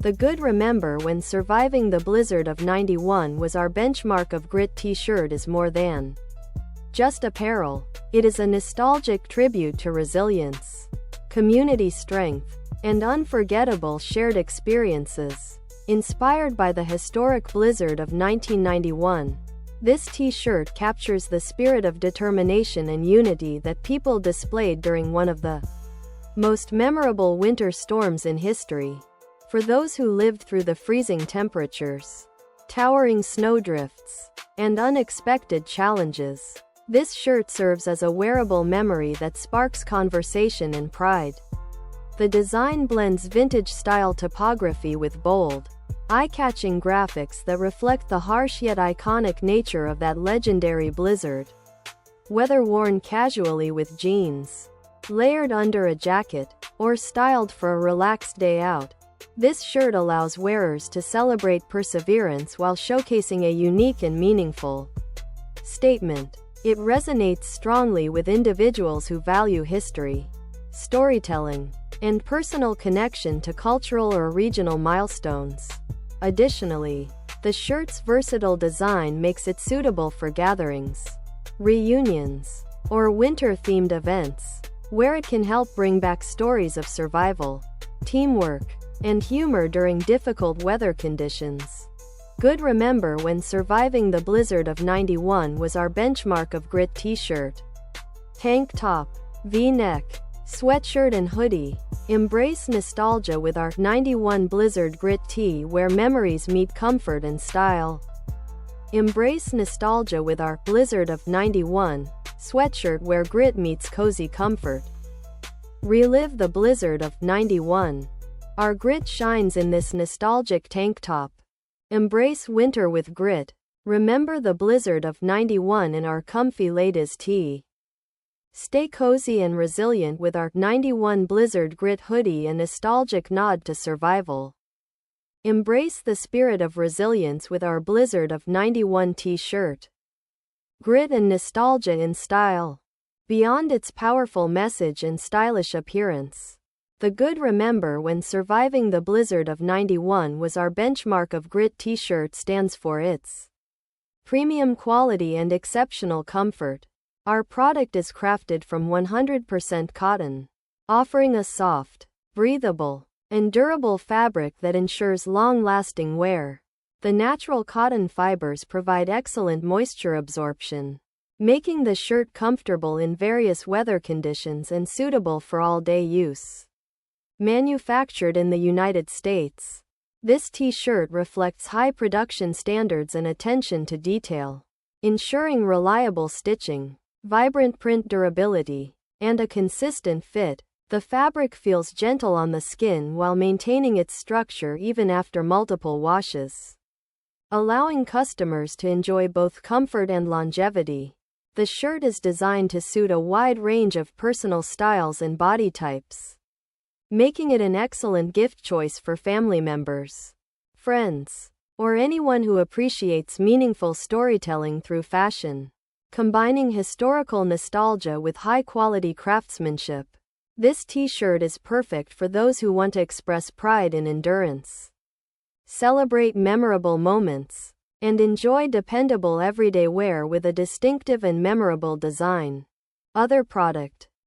The good remember when surviving the blizzard of '91 was our benchmark of grit t-shirt is more than just apparel. It is a nostalgic tribute to resilience, community strength, and unforgettable shared experiences. Inspired by the historic blizzard of 1991, this t-shirt captures the spirit of determination and unity that people displayed during one of the most memorable winter storms in history. For those who lived through the freezing temperatures, towering snowdrifts, and unexpected challenges, this shirt serves as a wearable memory that sparks conversation and pride. The design blends vintage-style typography with bold, eye-catching graphics that reflect the harsh yet iconic nature of that legendary blizzard. Whether worn casually with jeans, layered under a jacket, or styled for a relaxed day out, this shirt allows wearers to celebrate perseverance while showcasing a unique and meaningful statement. It resonates strongly with individuals who value history, storytelling, and personal connection to cultural or regional milestones. Additionally, the shirt's versatile design makes it suitable for gatherings, reunions, or winter-themed events, where it can help bring back stories of survival, teamwork, and humor during difficult weather conditions. Good remember when surviving the blizzard of '91 was our benchmark of grit t-shirt, tank top, V-neck, sweatshirt and hoodie. Embrace nostalgia with our '91 blizzard grit tee where memories meet comfort and style. Embrace nostalgia with our blizzard of '91 sweatshirt where grit meets cozy comfort. Relive the blizzard of '91. Our grit shines in this nostalgic tank top. Embrace winter with grit. Remember the blizzard of '91 in our comfy ladies tee. Stay cozy and resilient with our '91 blizzard grit hoodie, a nostalgic nod to survival. Embrace the spirit of resilience with our blizzard of '91 t-shirt. Grit and nostalgia in style. Beyond its powerful message and stylish appearance, the good remember when surviving the blizzard of '91 was our benchmark of grit t-shirt stands for its premium quality and exceptional comfort. Our product is crafted from 100% cotton, offering a soft, breathable, and durable fabric that ensures long-lasting wear. The natural cotton fibers provide excellent moisture absorption, making the shirt comfortable in various weather conditions and suitable for all-day use. Manufactured in the United States, this t-shirt reflects high production standards and attention to detail, ensuring reliable stitching, vibrant print durability, and a consistent fit. The fabric feels gentle on the skin while maintaining its structure even after multiple washes, allowing customers to enjoy both comfort and longevity. The shirt is designed to suit a wide range of personal styles and body types, making it an excellent gift choice for family members, friends, or anyone who appreciates meaningful storytelling through fashion. Combining historical nostalgia with high-quality craftsmanship, this t-shirt is perfect for those who want to express pride in endurance, celebrate memorable moments, and enjoy dependable everyday wear with a distinctive and memorable design. Other product